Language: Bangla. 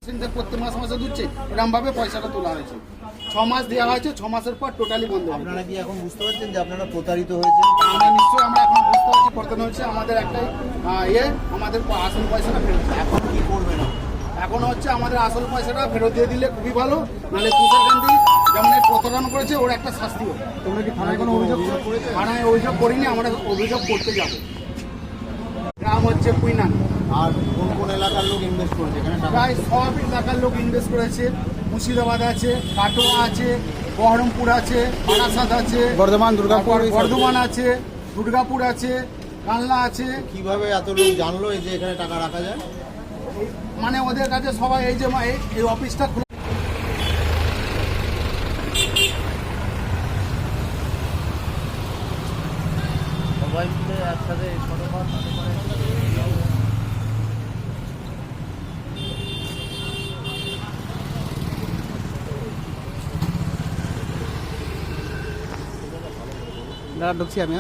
প্রত্যেক মাসে মাসে দিচ্ছে, এরকমভাবে পয়সাটা তোলা হয়েছে। 6 মাস দেওয়া হয়েছে, 6 মাসের পর টোটালি বন্ধ হবে। আপনারা কি এখন বুঝতে পারছেন যে আপনারা প্রতারিত হয়েছেন? আমরা নিশ্চয়ই আমরা এখন বুঝতে পারছি প্রতারণা হচ্ছে। আমাদের একটাই আমাদের আসল পয়সাটা ফেরত। এখন কি করবেন? এখন হচ্ছে আমাদের আসল পয়সাটা ফেরত দিয়ে দিলে খুবই ভালো, নাহলে তুষার গান্ধী যেমন প্রতারণা করেছে ওর একটা শাস্তি হবে। তোমরা কি থানায় কোনো অভিযোগ করেছো? থানায় অভিযোগ করিনি, আমরা অভিযোগ করতে যাব। গ্রাম হচ্ছে কুইনান। আর কোন কোন এলাকার লোক ইনভেস্ট করেছে এখানে? প্রায় সব এলাকার লোক ইনভেস্ট করেছে। মুর্শিদাবাদ আছে, কাটোয়া আছে, বহরমপুর আছে, বারাসাত আছে, বর্ধমান আছে, দুর্গাপুর আছে, কানলা আছে। কিভাবে এত লোক জানলো যে এখানে টাকা রাখা যায়? মানে ওদের কাছে সবাই এই যে এই অফিসটা খোলা। সবাই মিলে একসাথে ঢুকছি আমি।